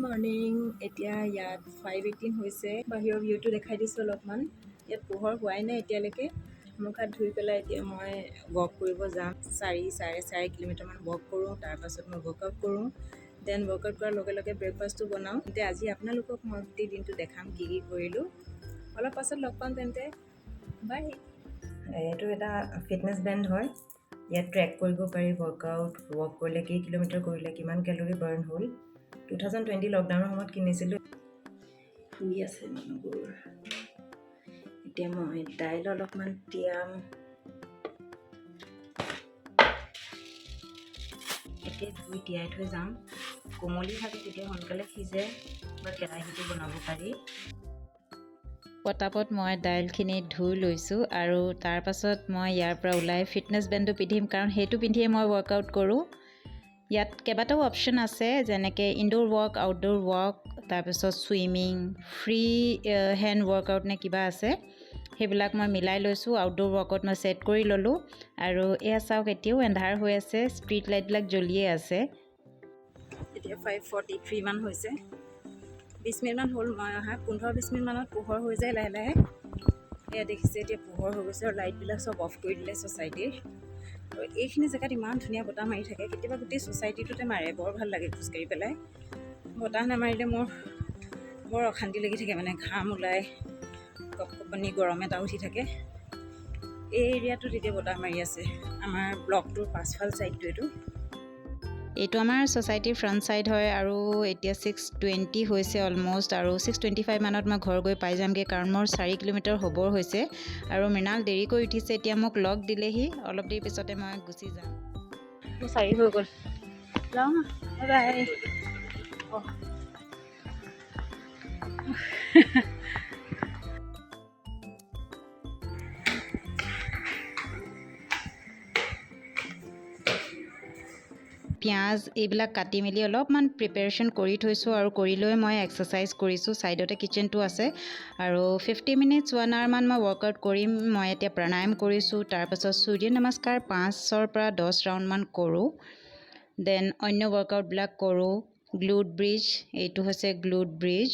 Morning এতিয়া ইয়াত 5:18 হৈছে বাহিৰৰ ভিউটো দেখাই দিছোঁ অলপমান ইয়াত পোহৰ হোৱাই নাই এতিয়ালৈকে মুখ হাত ধুই পেলাই এতিয়া মই ৱক কৰিব যাম 4.5 কিলোমিটাৰমান ৱক কৰোঁ তাৰপাছত মই ৱৰ্কআউট কৰোঁ দেন ৱৰ্কআউট কৰাৰ লগে লগে ব্ৰেকফাষ্টটো বনাওঁ তেন্তে আজি আপোনালোকক মই গোটেই দিনটো দেখাম কি কৰিলোঁ অলপ পাছত লগ পাম তেন্তে বাই এইটো এটা ফিটনেছ বেণ্ড হয় ইয়াত ট্ৰেক কৰিব পাৰি ৱৰ্কআউট ৱক কৰিলে কেই কিলোমিটাৰ কৰিলে কিমান কেলৰি বাৰ্ণ হ'ল 2020 লকডাউনৰ সময়ত কিনিছিলোঁ শুই আছে মানুহবোৰ এতিয়া মই দাইল অলপমান তিয়াম এতিয়া ধুই তিয়াই থৈ যাম কোমলি থাকে তেতিয়া সোনকালে সিজে বা কেৰাহীটো বনাব পাৰি পটাপট মই দাইলখিনি ধুই লৈছোঁ আৰু তাৰ পাছত মই ইয়াৰ পৰা ওলাই ফিটনেছ বেণ্ডটো পিন্ধিম কাৰণ সেইটো পিন্ধিয়ে মই ৱৰ্কআউট কৰোঁ ইয়াত কেইবাটাও অপশ্যন আছে যেনেকৈ ইনডোৰ ৱক আউটডোৰ ৱক তাৰপিছত ছুইমিং ফ্ৰী হেণ্ড ৱৰ্কআউট নে কিবা আছে সেইবিলাক মই মিলাই লৈছোঁ আউটডোৰ ৱকত মই ছেট কৰি ল'লোঁ আৰু এয়া চাওক এতিয়াও এন্ধাৰ হৈ আছে ষ্ট্ৰীট লাইটবিলাক জ্বলিয়ে আছে এতিয়া 5:43 মান হৈছে 20 মিনিটমান হ'ল মই অহা 15-20 মিনিটমানত পোহৰ হৈ যায় লাহে লাহে এয়া দেখিছে এতিয়া পোহৰ হৈ গৈছে আৰু লাইটবিলাক চব অফ কৰি দিলে ছ'চাইটিৰ আৰু এইখিনি জেগাত ইমান ধুনীয়া বতাহ মাৰি থাকে কেতিয়াবা গোটেই ছ'চাইটিটোতে মাৰে বৰ ভাল লাগে খোজকাঢ়ি পেলাই বতাহ নামাৰিলে মোৰ বৰ অশান্তি লাগি থাকে মানে ঘাম ওলাই কপকপনি গৰম এটা উঠি থাকে এই এৰিয়াটোত এতিয়া বতাহ মাৰি আছে আমাৰ ব্লকটোৰ পাছফাল ছাইডটো এইটো আমাৰ ছ'চাইটিৰ ফ্ৰণ্ট ছাইড হয় আৰু এতিয়া 6:20 হৈছে অলম'ষ্ট আৰু 6:25 মানত মই ঘৰ গৈ পাই যামগৈ কাৰণ মোৰ 4 কিলোমিটাৰ হ'বৰ হৈছে আৰু মৃণাল দেৰিকৈ উঠিছে এতিয়া মোক লগ দিলেহি অলপ দেৰি পিছতে মই গুচি যাম 4 হৈ গ'ল যাওঁ বাই পিঁয়াজ এইবিলাক কাটি মেলি অলপমান প্ৰিপেৰেশ্যন কৰি থৈছোঁ আৰু কৰি লৈ মই এক্সাৰচাইজ কৰিছোঁ ছাইডতে কিটচেনটো আছে আৰু 50 মিনিটছ 1 আৱাৰমান মই ৱৰ্কআউট কৰিম মই এতিয়া প্ৰাণায়াম কৰিছোঁ তাৰপাছত সূৰ্য নমস্কাৰ 5ৰ পৰা 10 ৰাউণ্ডমান কৰোঁ দেন অন্য ৱৰ্কআউটবিলাক কৰোঁ গ্লুট ব্ৰিজ এইটো হৈছে glute bridge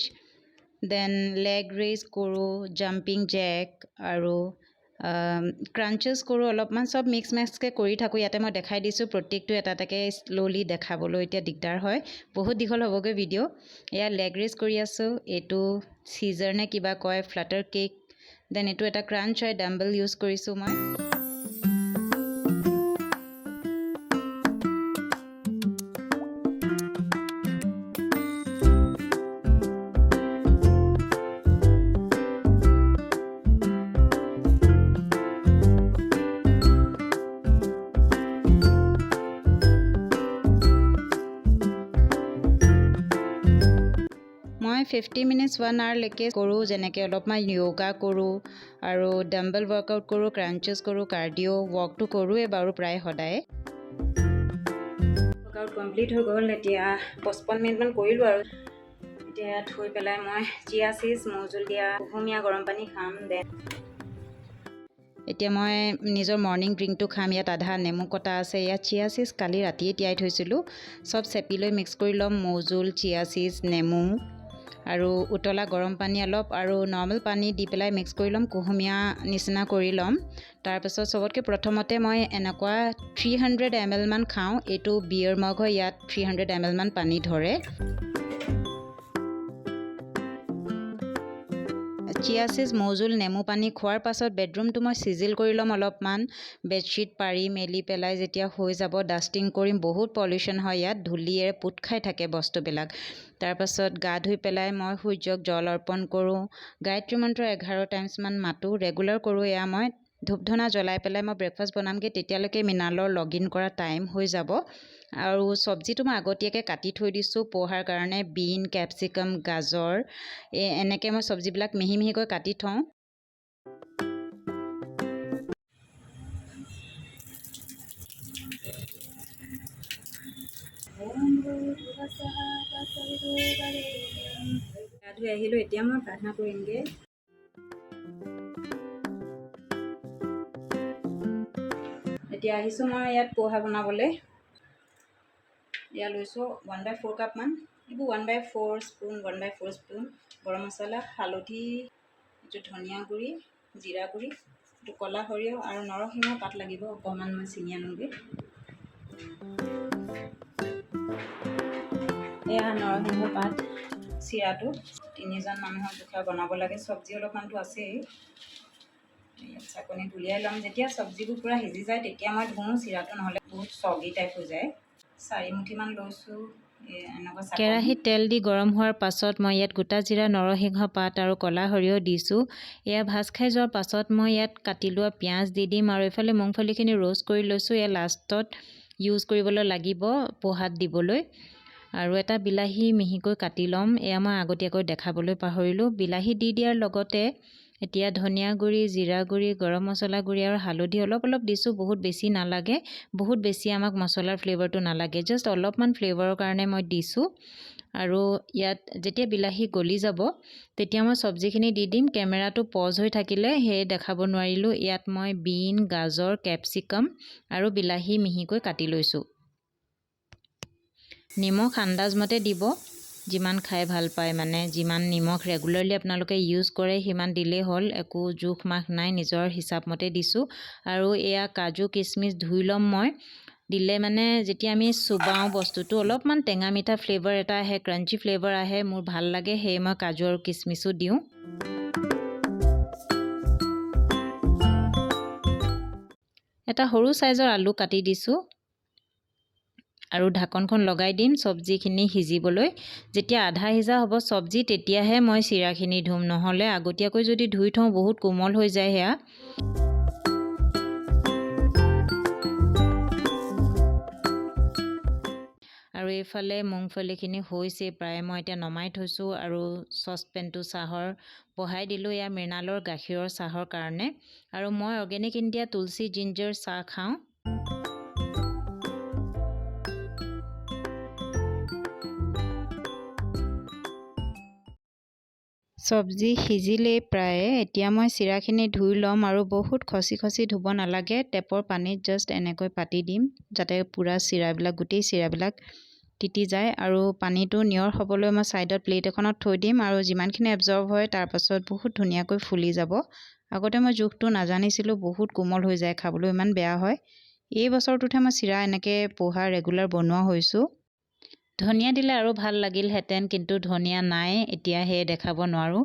then leg raise কৰোঁ জাম্পিং জেক আৰু ক্ৰাঞ্চেছ কৰোঁ অলপমান চব মিক্সকৈ কৰি থাকোঁ ইয়াতে মই দেখাই দিছোঁ প্ৰত্যেকটো এটা এটাকৈ শ্ল'লি দেখাবলৈ এতিয়া দিগদাৰ হয় বহুত দীঘল হ'বগৈ ভিডিঅ' এয়া লেগ ৰেইজ কৰি আছোঁ এইটো চিজাৰ নে কিবা কয় ফ্লাটাৰ কেক দেন এইটো এটা ক্ৰাঞ্চ হয় ডাম্বেল ইউজ কৰিছোঁ মই মই 50 মিনিটছ 1 আৱাৰলৈকে কৰোঁ যেনেকৈ অলপমান য়োগা কৰোঁ আৰু ডাম্বেল ৱৰ্কআউট কৰোঁ ক্ৰাঞ্চেছ কৰোঁ কাৰ্ডিঅ' ৱকটো কৰোঁৱেই বাৰু প্ৰায় সদায় ৱৰ্কআউট কমপ্লিট হৈ গ'ল এতিয়া 55 মিনিটমান কৰিলোঁ আৰু এতিয়া থৈ পেলাই মই চিয়া চিজ মৌজোল দিয়া কুহুমীয়া গৰম পানী খাম দেন এতিয়া মই নিজৰ মৰ্ণিং ড্ৰিংকটো খাম ইয়াত আধা নেমু কটা আছে ইয়াত চিয়া চিজ কালি ৰাতিয়ে তিয়াই থৈছিলোঁ চব চেপি লৈ মিক্স কৰি ল'ম মৌজোল চিয়া চিজ নেমু আৰু উতলা গৰম পানী অলপ আৰু নৰ্মেল পানী দি পেলাই মিক্স কৰি ল'ম কুহুমীয়া নিচিনা কৰি ল'ম তাৰপাছত চবতকৈ প্ৰথমতে মই এনেকুৱা 300 ml মান খাওঁ এইটো বিয়েৰ মগ হয় ইয়াত 300 ml মান পানী ধৰে চিয়া চিজ মৌজোল নেমু পানী খোৱাৰ পাছত বেডৰুমটো মই চিজিল কৰি ল'ম অলপমান বেডশ্বীট পাৰি মেলি পেলাই যেতিয়া হৈ যাব ডাষ্টিং কৰিম বহুত পলিউশ্যন হয় ইয়াত ধূলিয়ে পোত খাই থাকে বস্তুবিলাক তাৰপাছত গা ধুই পেলাই মই সূৰ্যক জল অৰ্পণ কৰোঁ গায়ত্ৰী মন্ত্ৰ 11 টাইমছমান মাতোঁ ৰেগুলাৰ কৰোঁ এয়া মই ধূপ ধূনা জ্বলাই পেলাই মই ব্ৰেকফাষ্ট বনামগৈ তেতিয়ালৈকে মৃণালৰ লগ ইন কৰা টাইম হৈ যাব আৰু চব্জিটো মই আগতীয়াকৈ কাটি থৈ দিছোঁ পোহাৰ কাৰণে বিন কেপচিকাম গাজৰ এনেকৈ মই চব্জিবিলাক মিহি মিহিকৈ কাটি থওঁ গা ধুই আহিলোঁ এতিয়া মই প্ৰাৰ্থনা কৰিমগৈ এতিয়া আহিছোঁ মই ইয়াত পোহা বনাবলৈ এয়া লৈছোঁ 1/4 কাপমান এইবোৰ 1/4 স্পুন 1/4 স্পুন গৰম মছলা, হালধি, এইটো ধনিয়া গুড়ি, জিৰা গুড়ি, এইটো ক'লা সৰিয়হ আৰু নৰসিংহ পাত লাগিব। অকণমান মই ছিঙি আনোগৈ। এয়া নৰসিংহ পাত চিৰাটো 3জন মানুহৰ জোখৰ বনাব লাগে। চব্জি অলপমানতো আছেই। চাকনিত উলিয়াই ল'ম। যেতিয়া চব্জিবোৰ পূৰা সিজি যায় তেতিয়া মই ধুওঁ চিৰাটো, নহ'লে বহুত চগি টাইপ হৈ যায়। 4 মুঠিমান লৈছোঁ এনেকুৱা চাকনি। কেৰাহীত তেল দি গৰম হোৱাৰ পাছত মই ইয়াত গোটা জিৰা, নৰসিংহ পাত আৰু ক'লা সৰিয়হ দিছোঁ। এয়া ভাজ খাই যোৱাৰ পাছত মই ইয়াত কাটি লোৱা পিঁয়াজ দি দিম আৰু এইফালে মুংফলিখিনি ৰোষ্ট কৰি লৈছোঁ। এয়া লাষ্টত ইউজ কৰিবলৈ লাগিব পোহাত দিবলৈ। আৰু এটা বিলাহী মিহিকৈ কাটি ল'ম। এয়া মই আগতীয়াকৈ দেখাবলৈ পাহৰিলোঁ। বিলাহী দি দিয়াৰ লগতে এতিয়া ধনিয়া গুড়ি, জিৰা গুড়ি, গৰম মছলা গুড়ি আৰু হালধি অলপ অলপ দিছোঁ। বহুত বেছি নালাগে, বহুত বেছি আমাক মছলাৰ ফ্লেভাৰটো নালাগে, জাষ্ট অলপমান ফ্লেভাৰৰ কাৰণে মই দিছোঁ। আৰু ইয়াত যেতিয়া বিলাহী গলি যাব তেতিয়া মই চব্জিখিনি দি দিম। কেমেৰাটো পজ হৈ থাকিলে সেয়ে দেখাব নোৱাৰিলোঁ। ইয়াত মই বিন, গাজৰ, কেপচিকাম আৰু বিলাহী মিহিকৈ কাটি লৈছোঁ। নিমখ আন্দাজমতে দিব, যিমান খাই ভাল পায়, মানে যিমান নিমখ ৰেগুলাৰলি আপোনালোকে ইউজ কৰে সিমান দিলেই হ'ল। একো জোখ মাখ নাই, নিজৰ হিচাপ মতে দিছোঁ। আৰু এয়া কাজু কিচমিচ ধুই ল'ম মই। দিলে মানে যেতিয়া আমি চুবাওঁ বস্তুটো অলপমান টেঙা মিঠা ফ্লেভাৰ এটা আহে, ক্ৰাঞ্চি ফ্লেভাৰ আহে, মোৰ ভাল লাগে। সেয়ে মই কাজু আৰু কিচমিচো দিওঁ। এটা সৰু চাইজৰ আলু কাটি দিছোঁ আৰু ঢাকনখন লগাই দিম চব্জিখিনি সিজিবলৈ। যেতিয়া আধা সিজা হ'ব চব্জি তেতিয়াহে মই চিৰাখিনি ধুম, নহ'লে আগতীয়াকৈ যদি ধুই থওঁ বহুত কোমল হৈ যায় সেয়া। আৰু এইফালে মুংফলিখিনি হৈছে প্ৰায়, মই এতিয়া নমাই থৈছোঁ আৰু চচপেনটো চাহৰ বহাই দিলোঁ। এয়া মৃণালৰ গাখীৰৰ চাহৰ কাৰণে। আৰু মই অৰ্গেনিক ইণ্ডিয়া তুলসী জিঞ্জাৰ চাহ খাওঁ। চব্জি সিজিলেই প্ৰায়ে। এতিয়া মই চিৰাখিনি ধুই ল'ম আৰু বহুত খচি খচি ধুব নালাগে। টেপৰ পানীত জাষ্ট এনেকৈ পাতি দিম যাতে পূৰা চিৰাবিলাক, গোটেই চিৰাবিলাক তিতি যায়। আৰু পানীটো নিয়ৰ হ'বলৈ মই ছাইডত প্লেট এখনত থৈ দিম আৰু যিমানখিনি এবজৰ্ব হয় তাৰপাছত বহুত ধুনীয়াকৈ ফুলি যাব। আগতে মই জোখটো নাজানিছিলোঁ, বহুত কোমল হৈ যায়, খাবলৈ ইমান বেয়া হয়। এই বছৰটোতহে মই চিৰা এনেকৈ পোহা ৰেগুলাৰ বনোৱা হৈছোঁ। ধনিয়া দিলে আৰু ভাল লাগিলহেঁতেন, কিন্তু ধনিয়া নাই এতিয়া, সেয়ে দেখাব নোৱাৰোঁ।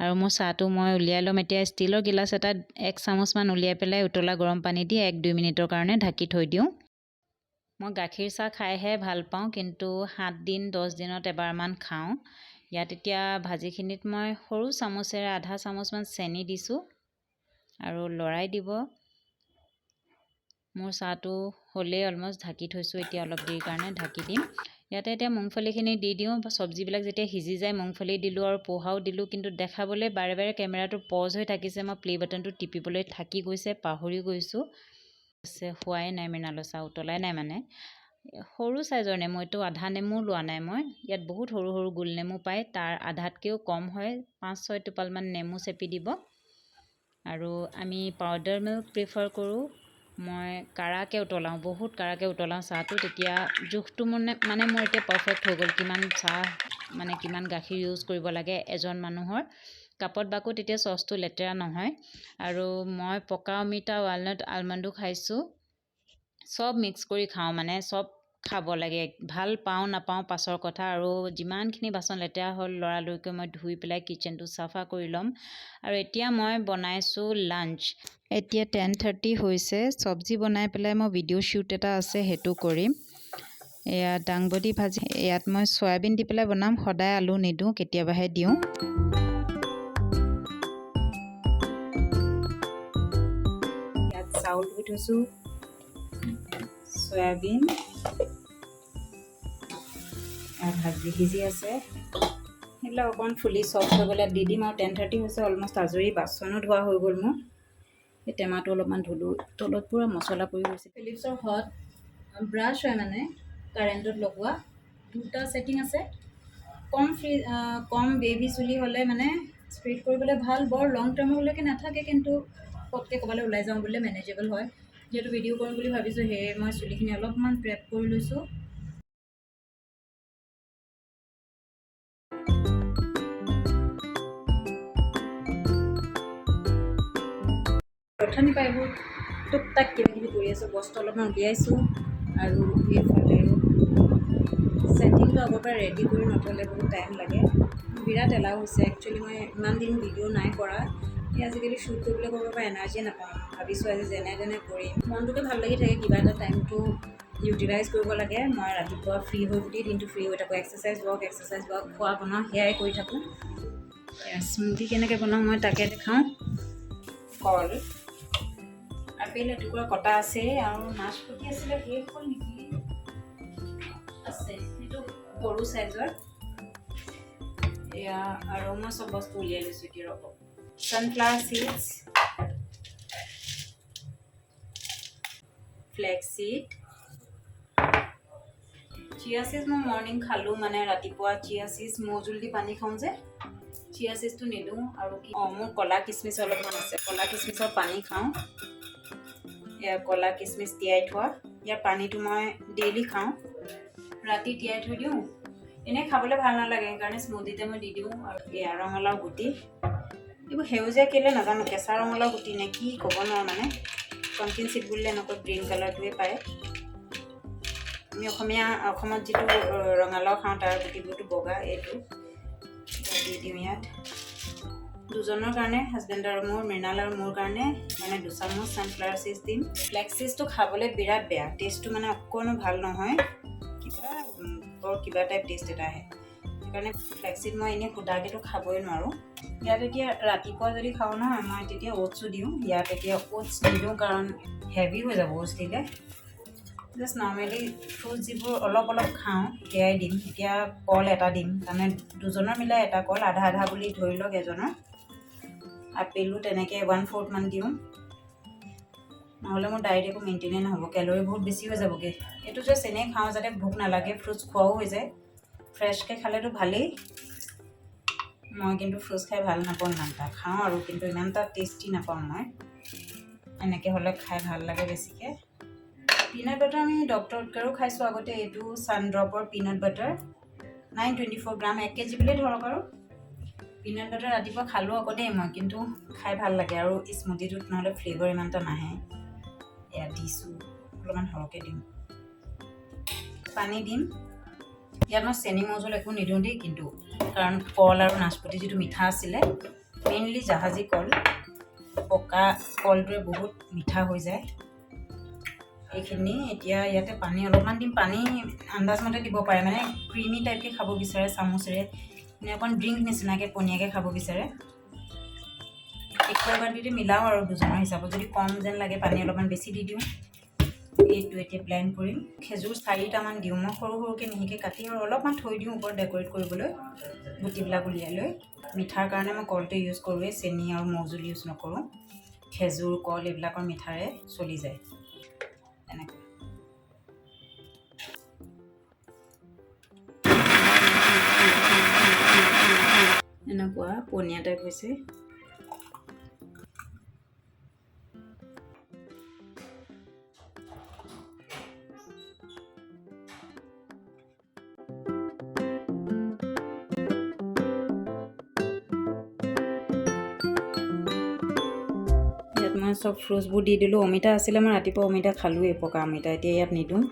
আৰু মোৰ চাহটো মই উলিয়াই ল'ম এতিয়া। ষ্টিলৰ গিলাচ এটাত 1 চামুচমান উলিয়াই পেলাই উতলা গৰম পানী দি 1-2 মিনিটৰ কাৰণে ঢাকি থৈ দিওঁ। মই গাখীৰ চাহ খাইহে ভাল পাওঁ, কিন্তু 7 দিন 10 দিনত এবাৰমান খাওঁ। ইয়াত এতিয়া ভাজিখিনিত মই সৰু চামুচেৰে আধা চামুচমান চেনি দিছোঁ আৰু লৰাই দিব। মোৰ চাহটো হ'লেই অলমষ্ট, ঢাকি থৈছোঁ। এতিয়া অলপ দেৰিৰ কাৰণে ঢাকি দিম। ইয়াতে এতিয়া মুংফলিখিনি দি দিওঁ। চব্জিবিলাক যেতিয়া সিজি যায় মুংফলি দিলোঁ আৰু পোহাও দিলোঁ, কিন্তু দেখাবলৈ বাৰে বাৰে কেমেৰাটো পজ হৈ থাকিছে। মই প্লে বাটনটো টিপিবলৈ থাকি গৈছে, পাহৰি গৈছোঁ। হোৱাই নাই মৃণালৰ চাহ, উতলাই নাই মানে। সৰু চাইজৰ নেমু, এইটো আধা নেমু লোৱা নাই মই। ইয়াত বহুত সৰু সৰু গোল নেমু পায়, তাৰ আধাতকৈও কম হয়। 5-6 টোপালমান নেমু চেপি দিব। আৰু আমি পাউডাৰ মিল্ক প্ৰিফাৰ কৰোঁ। মই কাৰাকৈ উতলাওঁ, বহুত কাৰাকৈ উতলাওঁ চাহটো। তেতিয়া জোখটো মানে মোৰ এতিয়া পাৰফেক্ট হৈ গ'ল, কিমান চাহ মানে কিমান গাখীৰ ইউজ কৰিব লাগে এজন মানুহৰ কাপত বাকো, তেতিয়া চচটো লেতেৰা নহয়। আৰু মই পকা অমিতা, ৱালনাট, আলমণ্ডো খাইছোঁ। চব মিক্স কৰি খাওঁ, মানে চব খাব লাগে। ভাল পাওঁ নাপাওঁ পাছৰ কথা। আৰু যিমানখিনি বাচন লেতেৰা হ'ল লৰালৰিকৈ মই ধুই পেলাই কিচেনটো চাফা কৰি ল'ম। আৰু এতিয়া মই বনাইছোঁ লাঞ্চ। এতিয়া 10:30 হৈছে। চব্জি বনাই পেলাই মই ভিডিঅ' শ্বুট এটা আছে, সেইটো কৰিম। এয়া দাংবডি ভাজি, ইয়াত মই চয়াবিন দি পেলাই বনাম, সদায় আলু নিদিওঁ, কেতিয়াবাহে দিওঁ। ইয়াত চাউল ধুই থৈছোঁ, চয়াবিন ভাজি সিজি আছে। সেইবিলাক অকণমান ফুলি চফ্ট হৈ গ'লে দি দিম। আৰু 10:30 হৈছে, অলমষ্ট আজৰি। বাচনো ধোৱা হৈ গ'ল মোৰ। এই টেমাটো অলপমান ধুলোঁ, তলত পূৰা মছলা পৰি গৈছে। ফিলিপছৰ হট ব্ৰাছ হয়, মানে কাৰেণ্টত লগোৱা। 2টা ছেটিং আছে। কম বেবী চুলি হ'লে মানে ষ্ট্ৰেইট কৰিবলৈ ভাল। বৰ লং টাৰ্মলৈকে নাথাকে, কিন্তু পটকৈ ক'ৰবালৈ ওলাই যাওঁ বুলিলে মেনেজেবল হয়। যিহেতু ভিডিঅ' কৰিম বুলি ভাবিছোঁ, সেয়ে মই চুলিখিনি অলপমান প্ৰেপ কৰি লৈছোঁ। অথনি পাই এইবোৰ টুক টাক কিবা কিবি কৰি আছোঁ, বস্তু অলপমান উলিয়াইছোঁ। আৰু এইফালে ছেটিংটো আগৰ পৰা ৰেডি কৰি নথ'লে বহুত টাইম লাগে। বিৰাট এলাহ হৈছে একচুৱেলি। মই ইমান দিন ভিডিঅ' নাই কৰা, এই আজিকালি শ্বুট কৰিবলৈ ক'ৰবাৰ পৰা এনাৰ্জি নাপাওঁ। ভাবিছোঁ আজি যেনে তেনে কৰিম, মনটোকে ভাল লাগি থাকে। কিবা এটা টাইমটো ইউটিলাইজ কৰিব লাগে। মই ৰাতিপুৱা ফ্ৰী হৈ গোটেই দিনটো ফ্ৰী হৈ থাকোঁ। এক্সাৰচাইজ ৱৰ্ক, খোৱা বনাওঁ, সেয়াই কৰি থাকোঁ। স্মুথি কেনেকৈ বনাওঁ মই তাকে দেখাওঁ। কল, আপেল এটুকুৰা কটা আছে, আৰু নাচপতি আছিলে শেষ হ'ল নেকি, আছে সেইটো সৰু চাইজৰ। এয়া আৰু মই চব বস্তু উলিয়াই লৈছোঁ এতিয়া। ৰ'ব, ছানফ্লাৱাৰ চিডছ, ফ্লেক্স চিড, চিয়া চিজ মই মৰ্ণিং খালোঁ, মানে ৰাতিপুৱা চিয়া চিজ মৌজোল দি পানী খাওঁ যে, চিয়া চিজটো নিদিওঁ। আৰু কি মোৰ ক'লা কিচমিচ অলপমান আছে, ক'লা কিচমিচৰ পানী খাওঁ। এয়া ক'লা কিচমিচ তিয়াই থোৱা, ইয়াৰ পানীটো মই ডেইলি খাওঁ। ৰাতি তিয়াই থৈ দিওঁ, এনেই খাবলৈ ভাল নালাগে সেইকাৰণে স্মুদিতে মই দি দিওঁ। আৰু এয়া ৰঙালাও গুটি, এইবোৰ সেউজীয়া কেলৈ নাজানো, কেঁচা ৰঙালাও গুটি নে কি ক'ব নোৱাৰোঁ, মানে পাম্পকিন চিড বুলিলে এনেকুৱা গ্ৰীণ কালাৰটোৱে পায়। আমি অসমত যিটো ৰঙালাও খাওঁ তাৰ গুটিবোৰটো বগা। এইটো দি দিওঁ ইয়াত। দুজনৰ কাৰণে, হাজবেণ্ড আৰু মোৰ, মৃণাল আৰু মোৰ কাৰণে, মানে 2 চামুচ ছানফ্লাৱাৰ চিজ দিম। ফ্লেক্স চিজটো খাবলৈ বিৰাট বেয়া, টেষ্টটো মানে অকণো ভাল নহয়, কিবা টাইপ টেষ্ট এটা আহে। সেইকাৰণে ফ্লেক্স চিড মই এনেই সুদাকেতো খাবই নোৱাৰোঁ। ইয়াত এতিয়া ৰাতিপুৱা যদি খাওঁ নহয়, মই তেতিয়া অ'টছো দিওঁ। ইয়াত এতিয়া অ'টছ নিদিওঁ কাৰণ হেভি হৈ যাব অ'টছ দিলে। জাষ্ট নৰ্মেলি ফ্ৰুট যিবোৰ অলপ অলপ খাওঁ সেয়াই দিম। এতিয়া কল এটা দিম, তাৰমানে দুজনৰ মিলাই এটা কল, আধা আধা বুলি ধৰি লওক এজনৰ। আপেলো তেনেকৈ 1/4 মান দিওঁ, নহ'লে মোৰ ডায়েট একো মেইনটেইনে নহ'ব, কেলৰি বহুত বেছি হৈ যাবগৈ। এইটো জাষ্ট এনেই খাওঁ যাতে ভোক নালাগে, ফ্ৰুটছ খোৱাও হৈ যায়। ফ্ৰেছকৈ খালেতো ভালেই, মই কিন্তু ফ্ৰুটছ খাই ভাল নাপাওঁ ইমান এটা। খাওঁ আৰু কিন্তু ইমান এটা টেষ্টি নাপাওঁ মই। এনেকৈ হ'লে খাই ভাল লাগে বেছিকৈ। পিনাট বাটাৰ আমি ডক্টৰ ওটকাৰো খাইছোঁ আগতে। এইটো ছানড্ৰপৰ পিনাট বাটাৰ, 924 গ্ৰাম, 1 কেজি বুলিয়ে ধৰক। আৰু পিনাট বাটাৰ ৰাতিপুৱা খালোঁ আকৌ দেই মই, কিন্তু খাই ভাল লাগে। আৰু স্মুদিটোত নহ'লে ফ্লেভাৰ ইমান এটা নাহে। এয়া দিছোঁ, অলপমান সৰহকৈ দিম। পানী দিম। ইয়াত মই চেনি মৌজোল একো নিদিওঁ দেই, কিন্তু কাৰণ কল আৰু নাচপতি যিটো মিঠা আছিলে, মেইনলি জাহাজী কল, পকা কলটোৱে বহুত মিঠা হৈ যায়। এইখিনি এতিয়া ইয়াতে পানী অলপমান দিম। পানী আন্দাজমতে দিব পাৰে, মানে ক্ৰীমি টাইপকৈ খাব বিচাৰে চামুচেৰে, মানে অকণ ড্ৰিংক নিচিনাকৈ পনীয়াকৈ খাব বিচাৰে। একুৱাৰ কোৱাণ্টিটি মিলাওঁ আৰু দুজনৰ হিচাপত। যদি কম যেন লাগে পানী অলপমান বেছি দি দিওঁ। এইটো এতিয়া ব্লেণ্ড কৰিম। খেজুৰ 4টামান দিওঁ মই, সৰু সৰুকৈ মিহিকৈ কাটি, আৰু অলপমান থৈ দিওঁ ওপৰত ডেক'ৰেট কৰিবলৈ, গুটিবিলাক উলিয়াই লৈ। মিঠাৰ কাৰণে মই কলটো ইউজ কৰোঁৱেই, চেনি আৰু মৌজোল ইউজ নকৰোঁ। খেজুৰ, কল এইবিলাকৰ মিঠাৰে চলি যায়। এনেকৈ এনেকুৱা পনীয়া টাইপ হৈছে। মই চব ফ্ৰুটছবোৰ দি দিলোঁ। অমিতা আছিলে, মই ৰাতিপুৱা অমিতা খালোঁৱেই, পকা অমিতা। এতিয়া ইয়াত নিদিওঁ।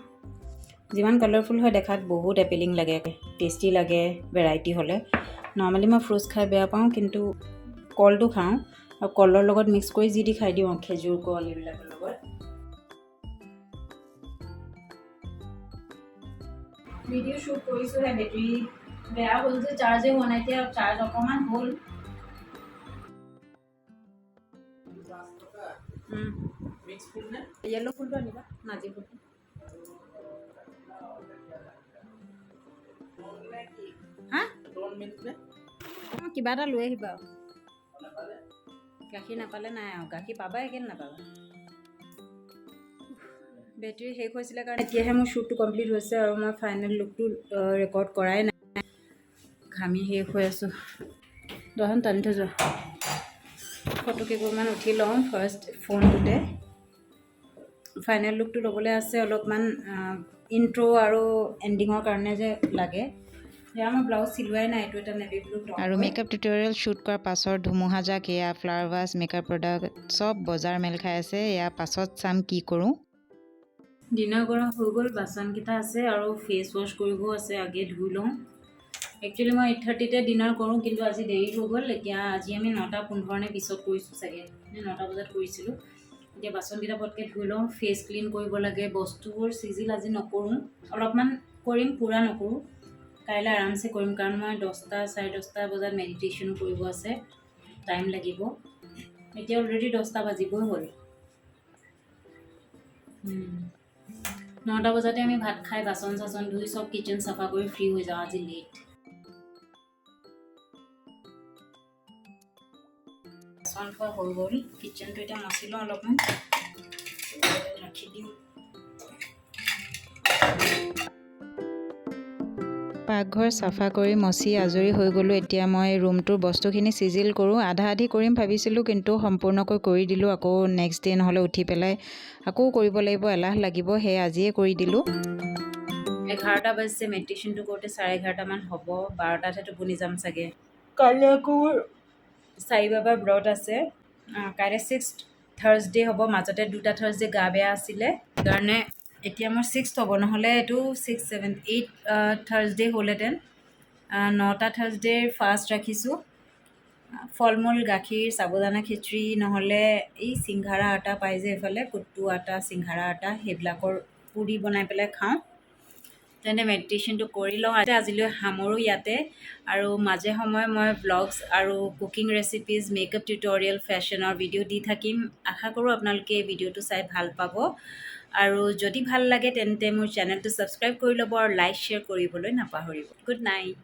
যিমান কালাৰফুল হয় দেখাত বহুত এপিলিং লাগে, টেষ্টি লাগে ভেৰাইটি হ'লে। নৰ্মেলি মই ফ্ৰুটছ খাই বেয়া পাওঁ, কিন্তু কলটো খাওঁ, আৰু কলৰ লগত মিক্স কৰি যি দি খাই দিওঁ, খেজুৰ, কল এইবিলাকৰ লগত। ভিডিঅ' শ্বুট কৰিছোঁহে, বেটেৰী বেয়া হ'ল যে চাৰ্জে হোৱা নাই। এতিয়া চাৰ্জ অকণমান হ'ল। য়েল্লো ফুলটো আনিবা, নাজি ফুলটো। হা, কিবা এটা লৈ আহিবা। গাখীৰ নাপালে নাই আৰু, গাখীৰ পাবা, কেলৈ নাপাবা। বেটেৰী শেষ হৈছিলে কাৰণে এতিয়াহে মোৰ শ্বুটটো কমপ্লিট হৈছে, আৰু মই ফাইনেল লুকটো ৰেকৰ্ড কৰাই নাই। ঘামি শেষ হৈ আছোঁ। দহন টানি থৈ যোৱা। ফটো কেইখনমান উঠি লওঁ ফাৰ্ষ্ট ফোনটোতে। ফাইনেল লুকটো ল'বলৈ আছে অলপমান, ইণ্ট্ৰ' আৰু এণ্ডিঙৰ কাৰণে যে লাগে, এয়া মই ব্লাউজ চিলোৱাই নাই, এইটো এটা নেভি ব্লু টপ আৰু হয়। মেকআপ টিউটৰিয়েল শ্বুট কৰাৰ পাছৰ ধুমুহাজাক এয়া ফ্লাৱাৰ ভাছ মেকআপ প্ৰডাক্ট চব বজাৰ মেল খাই আছে। এয়া পাছত চাম কি কৰোঁ। ডিনাৰ কৰা হৈ গ'ল, বাচনকেইটা আছে আৰু ফেচ ৱাছ কৰিবও আছে, আগে ধুই লওঁ। একচুৱেলি মই 8:30তে ডিনাৰ কৰোঁ, কিন্তু আজি দেৰি হৈ গ'ল। এতিয়া আজি আমি 9:15 নে পিছত কৰিছোঁ চাগে, 9টা বজাত কৰিছিলোঁ। এতিয়া বাচনকেইটা পটকৈ ধুই লওঁ, ফেচ ক্লিন কৰিব লাগে। বস্তুবোৰ চিজিল আজি নকৰোঁ, অলপমান কৰিম, পূৰা নকৰোঁ। কাইলৈ আৰামছে কৰিম, কাৰণ মই 10টা 10:30 বজাত মেডিটেশ্যন কৰিব আছে, টাইম লাগিব। এতিয়া অলৰেডি 10টা বাজিবই হ'ল। 9টা বজাতে আমি ভাত খাই বাচন চাচন ধুই চব কিচেন চাফা কৰি ফ্ৰী হৈ যাওঁ। আজি লেট। বাচন থোৱা হৈ গ'ল, কিচেনটো এতিয়া মচি লওঁ অলপমান, ৰাখি দিওঁ। পাকঘৰ চাফা কৰি মচি আজৰি হৈ গ'লোঁ। এতিয়া মই ৰুমটোৰ বস্তুখিনি চিজিল কৰোঁ। আধা আধি কৰিম ভাবিছিলোঁ, কিন্তু সম্পূৰ্ণকৈ কৰি দিলোঁ। আকৌ নেক্সট ডে নহ'লে উঠি পেলাই আকৌ কৰিব লাগিব, এলাহ লাগিব, সেয়ে আজিয়ে কৰি দিলোঁ। 11টা বাজিছে, মেডিটেশ্যনটো কৰোঁতে 11:30মান হ'ব। 12টাতহে টোপনি যাম চাগে। কাইলৈ আকৌ সাই বাবাৰ ব্ৰত আছে। কাইলৈ 6th থাৰ্ছডে হ'ব। মাজতে 2টা থাৰ্ছডে গা বেয়া আছিলে, সেইকাৰণে এতিয়া মোৰ 6th হ'ব, নহ'লে এইটো 6, 7, 8 থাৰ্ছডে হ'লহেঁতেন। 9টা থাৰ্ছডেৰ ফাষ্ট ৰাখিছোঁ। ফল মূল, গাখীৰ, সাবুদানা খিচৰি, নহ'লে এই চিংঘাৰা আটা পাই যে এইফালে, কুট্টু আটা, চিংঘাৰা আটা, সেইবিলাকৰ পুৰি বনাই পেলাই খাওঁ। তেনে মেডিটেশ্যনটো কৰি লওঁ। আজিলৈ সামৰোঁ ইয়াতে। আৰু মাজে সময়ে মই ব্লগছ আৰু কুকিং ৰেচিপিজ, মেকআপ টিউটৰিয়েল, ফেশ্বনৰ ভিডিঅ' দি থাকিম। আশা কৰোঁ আপোনালোকে এই ভিডিঅ'টো চাই ভাল পাব। আৰু যদি ভাল লাগে তেন্তে মোৰ চেনেলটো ছাবস্ক্ৰাইব কৰি ল'ব আৰু লাইক শ্বেয়াৰ কৰিবলৈ নাপাহৰিব। Good night.